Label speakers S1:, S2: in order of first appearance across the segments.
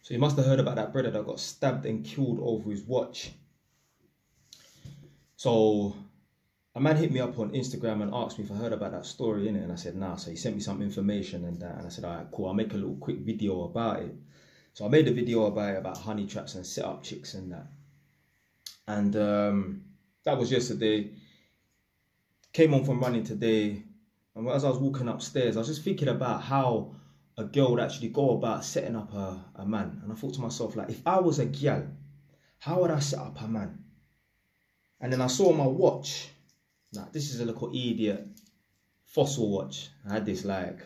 S1: So you must have heard about that brother that got stabbed and killed over his watch. So a man hit me up on Instagram and asked me if I heard about that story, innit? And I said, nah. So he sent me some information and that. And I said, all right, cool. I'll make a little quick video about it. So I made a video about it, about honey traps and set up chicks and that. And that was yesterday. Came home from running today. And as I was walking upstairs, I was just thinking about how a girl would actually go about setting up a man. And I thought to myself, like, if I was a gal, how would I set up a man? And then I saw my watch. Now, this is a little idiot Fossil watch. I had this like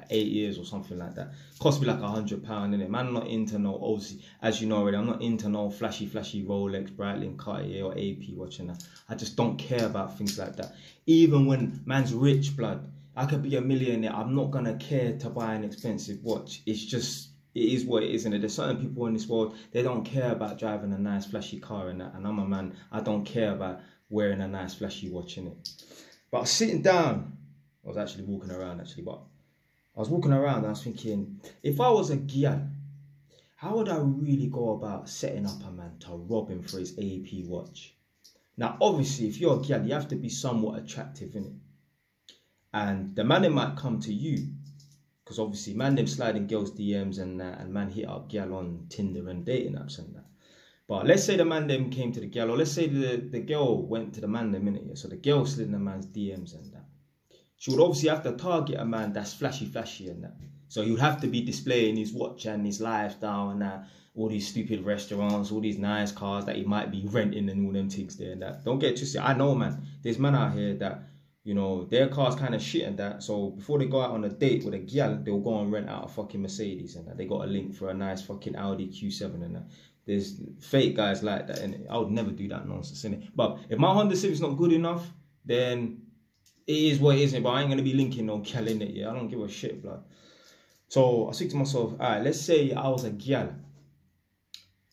S1: 8 years or something like that. Cost me like £100, innit? Man, I'm not into no OC. As you know already, I'm not into no flashy Rolex, Breitling, Cartier or AP watching that. I just don't care about things like that. Even when man's rich, blood, I could be a millionaire. I'm not gonna care to buy an expensive watch. It's just, it is what it is, and there's certain people in this world, they don't care about driving a nice flashy car and that. And I'm a man, I don't care about wearing a nice flashy watch in it. But I was sitting down, I was actually walking around actually, but I was walking around and I was thinking, if I was a gyal, how would I really go about setting up a man to rob him for his AP watch? Now, obviously, if you're a gyal, you have to be somewhat attractive, innit? And the man, it might come to you, because obviously, man, them sliding girls' DMs and man hit up gyal on Tinder and dating apps and that. But let's say the man them came to the girl, or let's say the girl went to the man them, innit? So the girl slid in the man's DMs and that. She would obviously have to target a man that's flashy and that. So he would have to be displaying his watch and his lifestyle and that. All these stupid restaurants, all these nice cars that he might be renting and all them things there and that. Don't get twisted. I know, man. There's men out here that, you know, their car's kind of shit and that. So before they go out on a date with a gyal, they'll go and rent out a fucking Mercedes and that. They got a link for a nice fucking Audi Q7 and that. There's fake guys like that, and I would never do that nonsense, innit? But if my Honda Civic's not good enough, then it is what it is, but I ain't gonna be linking no gal in it, yeah. I don't give a shit, blood. So I think to myself, alright, let's say I was a gal.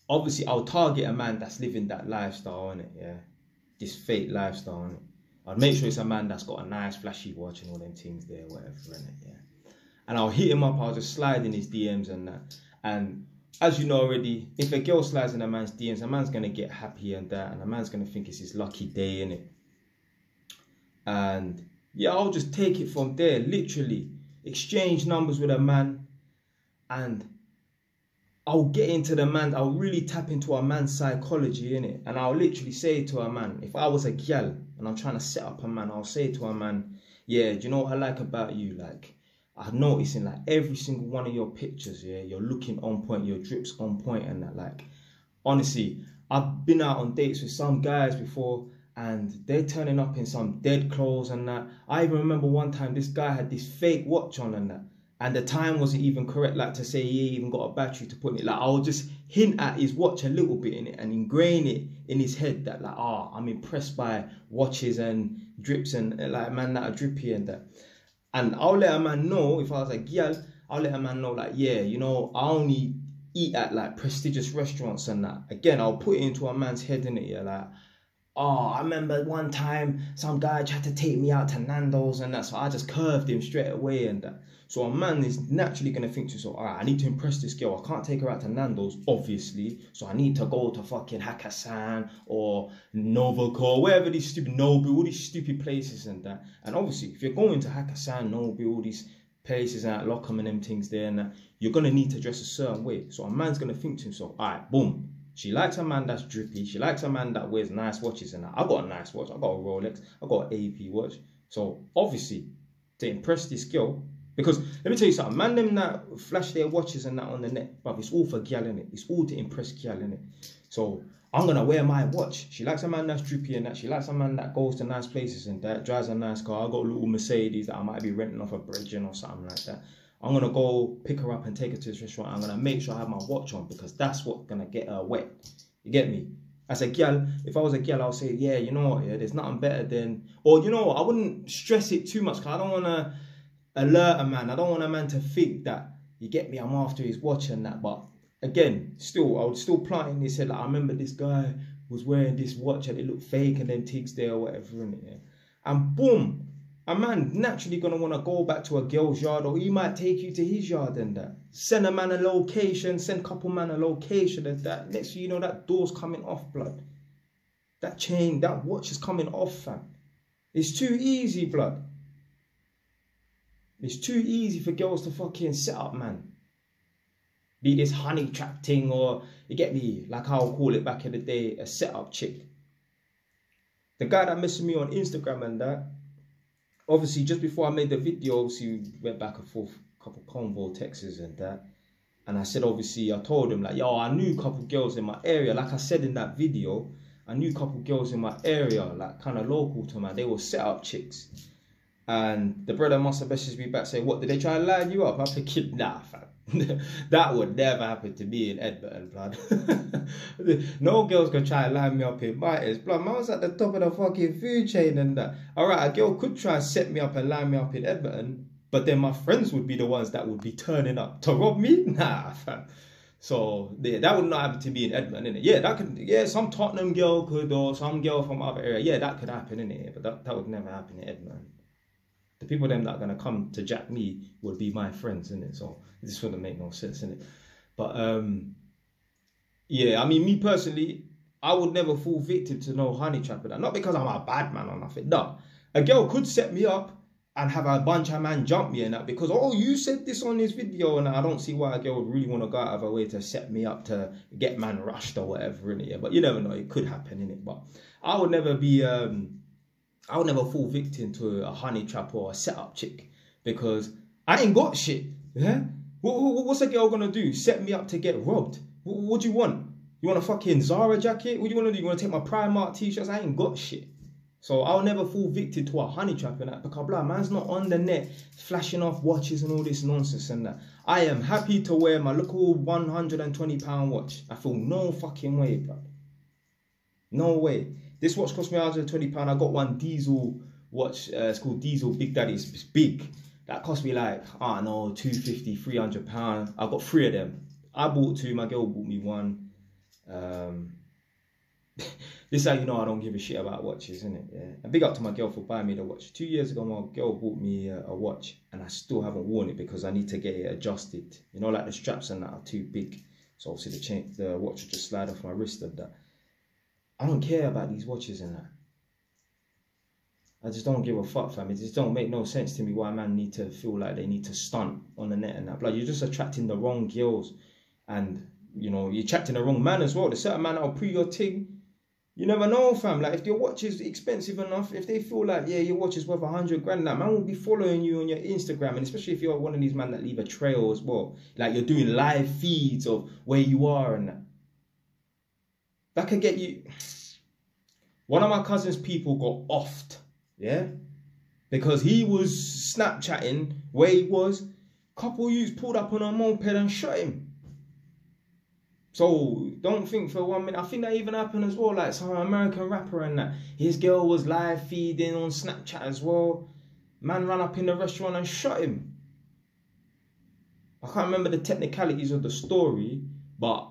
S1: Obviously, I'll target a man that's living that lifestyle, innit, yeah. This fake lifestyle, innit. I'd make sure it's a man that's got a nice flashy watch and all them things there, whatever, innit, yeah. And I'll hit him up, I'll just slide in his DMs and that. And as you know already, if a girl slides in a man's DMs, a man's going to get happy and that, and a man's going to think it's his lucky day, innit? And yeah, I'll just take it from there, literally. Exchange numbers with a man, and I'll get into the man, I'll really tap into a man's psychology, innit? And I'll literally say to a man, if I was a gyal and I'm trying to set up a man, I'll say to a man, yeah, do you know what I like about you? Like, I'm noticing like every single one of your pictures, yeah, you're looking on point, your drip's on point and that. Like, honestly, I've been out on dates with some guys before and they're turning up in some dead clothes and that. I even remember one time this guy had this fake watch on and that. And the time wasn't even correct, like to say he even got a battery to put in it. Like, I'll just hint at his watch a little bit in it and ingrain it in his head that like, I'm impressed by watches and drips and like, man, that are drippy and that. And I'll let a man know, if I was a gyal, I'll let a man know, like, yeah, you know, I only eat at, like, prestigious restaurants and that. Again, I'll put it into a man's head, innit, yeah, like, I remember one time some guy tried to take me out to Nando's and that, so I just curved him straight away and that. So a man is naturally going to think to himself, all right, I need to impress this girl. I can't take her out to Nando's, obviously. So I need to go to fucking Hakkasan or Novoco, wherever these stupid Nobu, all these stupid places and that. And obviously, if you're going to Hakkasan, Nobu, all these places and Lockham and them things there and that, you're going to need to dress a certain way. So a man's going to think to himself, all right, boom. She likes a man that's drippy. She likes a man that wears nice watches and that. I got a nice watch. I got a Rolex. I got an AP watch. So obviously, to impress this girl, because let me tell you something, man, them that flash their watches and that on the net, but it's all for gyal, innit? It's all to impress gyal, innit? So I'm gonna wear my watch. She likes a man that's drippy and that. She likes a man that goes to nice places and that, drives a nice car. I got a little Mercedes that I might be renting off a Bridging or something like that. I'm gonna go pick her up and take her to this restaurant. I'm gonna make sure I have my watch on because that's what's gonna get her wet. You get me? As a gyal, if I was a gyal, I'll say, yeah, you know what, yeah, there's nothing better than, or you know what, I wouldn't stress it too much because I don't wanna alert a man. I don't want a man to think that, you get me, I'm after his watch and that. But again, still, I would still plant in his head, like, I remember this guy was wearing this watch and it looked fake and them tigs there or whatever, innit? Yeah? And boom, a man naturally gonna want to go back to a girl's yard, or he might take you to his yard and that. Send a man a location, send couple man a location and that. Next thing you know, that door's coming off, blood. That chain, that watch is coming off, fam. It's too easy, blood. It's too easy for girls to fucking set up, man. Be this honey trap thing, or you get me, like I'll call it back in the day, a setup chick. The guy that messaged me on Instagram and that, obviously just before I made the video, obviously we went back and forth, a couple convo texts and that. And I said, obviously, I told him like, yo, I knew a couple girls in my area. Like I said in that video, I knew a couple girls in my area, like kind of local to me. They were setup chicks. And the brother must have messaged me back saying, what, did they try to line you up? I'm thinking, nah, fam. That would never happen to me in Edmonton, blood. No girls gonna try to line me up in Mitres, blood. Man was at the top of the fucking food chain and that. Alright, a girl could try and set me up and line me up in Edmonton, but then my friends would be the ones that would be turning up to rob me? Nah, fam. So yeah, that would not happen to me in Edmonton, innit? Yeah, that could, yeah, some Tottenham girl could, or some girl from other area. Yeah, that could happen, innit? But that would never happen in Edmonton. The people them that are gonna come to jack me would be my friends, innit? So this wouldn't make no sense, innit? But yeah, I mean, me personally, I would never fall victim to no honey trap and that. Not because I'm a bad man or nothing. No, a girl could set me up and have a bunch of man jump me and that because, oh, you said this on this video, and I don't see why a girl would really want to go out of her way to set me up to get man rushed or whatever, innit? Yeah, but you never know, it could happen, innit? But I would never be I would never fall victim to a honey trap or a setup chick because I ain't got shit. Yeah? What's a girl gonna do? Set me up to get robbed? What do you want? You want a fucking Zara jacket? What do you want to do? You want to take my Primark t-shirts? I ain't got shit. So I'll never fall victim to a honey trap and that because blah, man's not on the net flashing off watches and all this nonsense and that. I am happy to wear my little £120 watch. I feel no fucking way, bro. No way. This watch cost me £120. I got one diesel watch. It's called Diesel Big Daddy. It's this big. That cost me like, I don't know, £250, £300. I got 3 of them. I bought 2. My girl bought me 1. This is how you know I don't give a shit about watches, isn't it? Yeah. And big up to my girl for buying me the watch. 2 years ago, my girl bought me a watch, and I still haven't worn it because I need to get it adjusted. You know, like the straps and that are too big. So obviously the watch will just slide off my wrist and that. I don't care about these watches and that. I just don't give a fuck, fam. It just don't make no sense to me why man need to feel like they need to stunt on the net and that. Like, you're just attracting the wrong girls, and you know, you're attracting the wrong man as well. There's certain man that'll pre your ting. You never know, fam. Like, if your watch is expensive enough, if they feel like, yeah, your watch is worth 100 grand, that man will be following you on your Instagram, and especially if you're one of these men that leave a trail as well. Like, you're doing live feeds of where you are and that. That could get you. One of my cousin's people got offed, yeah, because he was Snapchatting where he was. Couple youths pulled up on a moped and shot him. So don't think for 1 minute. I think that even happened as well. Like some American rapper and that. His girl was live feeding on Snapchat as well. Man ran up in the restaurant and shot him. I can't remember the technicalities of the story, but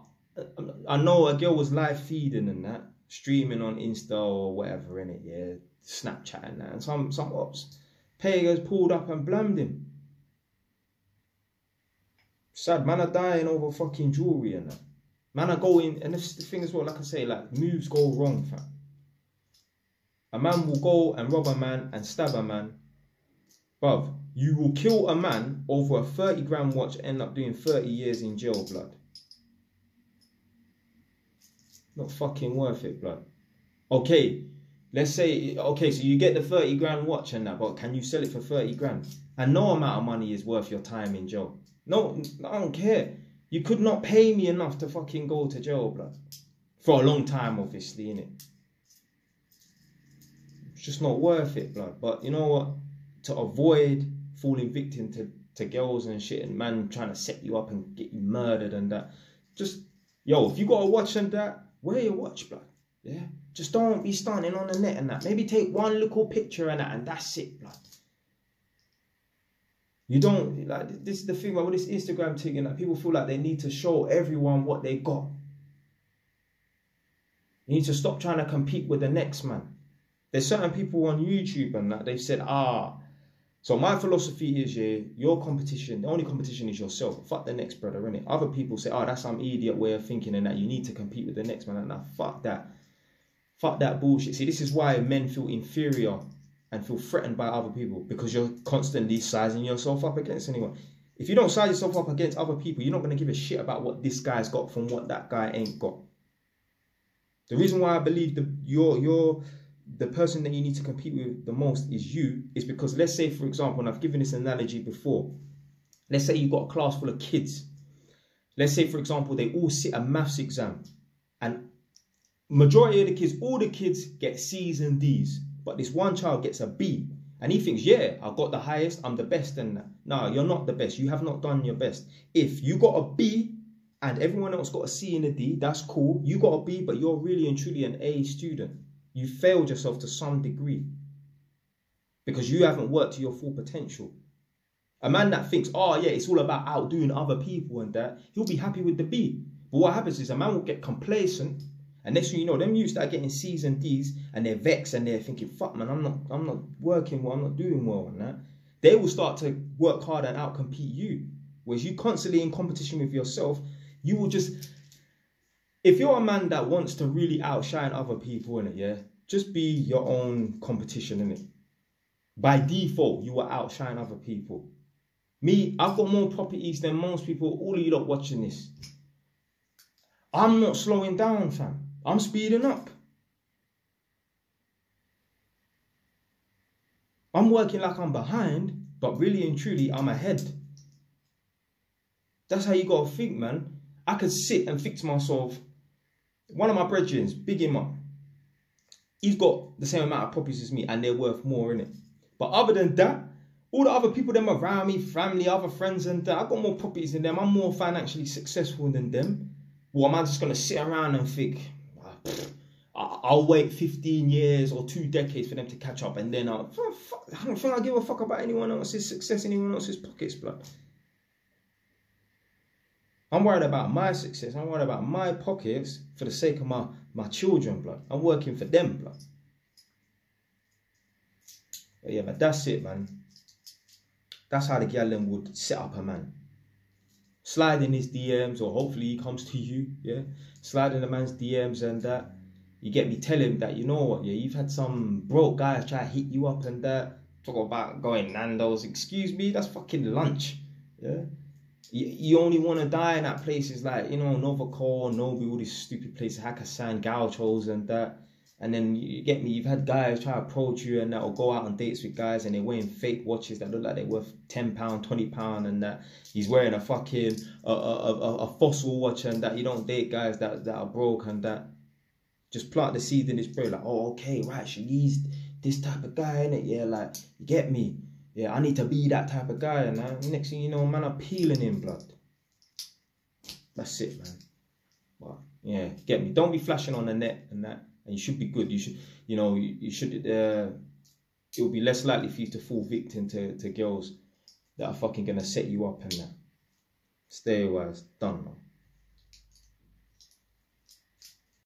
S1: I know a girl was live feeding and that, streaming on Insta or whatever in it, yeah, Snapchat and that, and some ops pagans pulled up and blamed him. Sad, man are dying over fucking jewelry and that. Man are going, and this is the thing as well, like I say, like moves go wrong, fam. A man will go and rob a man and stab a man. Bruv, you will kill a man over a 30 grand watch, end up doing 30 years in jail, blood. Not fucking worth it, blood. Okay, let's say, okay, so you get the 30 grand watch and that, but can you sell it for 30 grand? And no amount of money is worth your time in jail. No, I don't care. You could not pay me enough to fucking go to jail, blood. For a long time, obviously, innit? It's just not worth it, blood. But you know what? To avoid falling victim to girls and shit and man trying to set you up and get you murdered and that, just, yo, if you got a watch and that, wear your watch, blood. Yeah? Just don't be stunting on the net and that. Maybe take one little picture and that, and that's it, blood. You don't, like, this is the thing about this Instagram thing, and that people feel like they need to show everyone what they got. You need to stop trying to compete with the next man. There's certain people on YouTube and that, they've said, So my philosophy is, yeah, your competition, the only competition is yourself. Fuck the next brother, innit? Other people say, oh, that's some idiot way of thinking and that you need to compete with the next man. Nah, fuck that. Fuck that bullshit. See, this is why men feel inferior and feel threatened by other people, because you're constantly sizing yourself up against anyone. If you don't size yourself up against other people, you're not going to give a shit about what this guy's got from what that guy ain't got. The reason why I believe the person that you need to compete with the most is you, is because, let's say, for example, and I've given this analogy before, let's say you've got a class full of kids. Let's say, for example, they all sit a maths exam, and majority of the kids, all the kids get C's and D's, but this one child gets a B, and he thinks, yeah, I got the highest, I'm the best. And no, you're not the best. You have not done your best. If you got a B and everyone else got a C and a D, that's cool. You got a B, but you're really and truly an A student. You failed yourself to some degree because you haven't worked to your full potential. A man that thinks, oh yeah, it's all about outdoing other people and that, he'll be happy with the B. But what happens is a man will get complacent, and next thing you know, them you start getting C's and D's, and they're vexed and they're thinking, fuck man, I'm not working well, I'm not doing well and that. They will start to work hard and outcompete you. Whereas you constantly in competition with yourself, you will just, if you're a man that wants to really outshine other people in it, yeah, just be your own competition in it. By default, you will outshine other people. Me, I've got more properties than most people. All of you lot watching this, I'm not slowing down, fam. I'm speeding up. I'm working like I'm behind, but really and truly, I'm ahead. That's how you gotta think, man. I could sit and think to myself, one of my brethren, big him up, he's got the same amount of properties as me and they're worth more, innit? But other than that, all the other people them around me, family, other friends and that, I've got more properties than them. I'm more financially successful than them. Well, am I just gonna sit around and think, I'll wait 15 years or 2 decades for them to catch up, and then I don't think I give a fuck about anyone else's success, anyone else's pockets, blood. I'm worried about my success. I'm worried about my pockets for the sake of my children, blood. I'm working for them, blood. But yeah, but that's it, man. That's how the gal would set up a man. Slide in his DMs, or hopefully he comes to you, yeah? Slide in the man's DMs and that. You get me, tell him that, you know what, yeah, you've had some broke guys try to hit you up and that. Talk about going Nando's, excuse me, that's fucking lunch, yeah? You only want to die in that places like, you know, Novacore, Nobu, all these stupid places, Hakkasan, Gauchos and that. And then you get me, you've had guys try to approach you and that, or go out on dates with guys and they're wearing fake watches that look like they're worth £10, £20 and that. He's wearing a fucking, a Fossil watch and that. You don't date guys that are broke and that. Just plant the seed in his brain, like, oh, okay, right, she's this type of guy, innit? Yeah, like, you get me? Yeah, I need to be that type of guy, and next thing you know, man, I'm peeling him, blood. That's it, man. But, yeah, get me? Don't be flashing on the net and that, and you should be good. You should, you know, you should, it will be less likely for you to fall victim to girls that are fucking gonna set you up and that. Stay wise, done, man.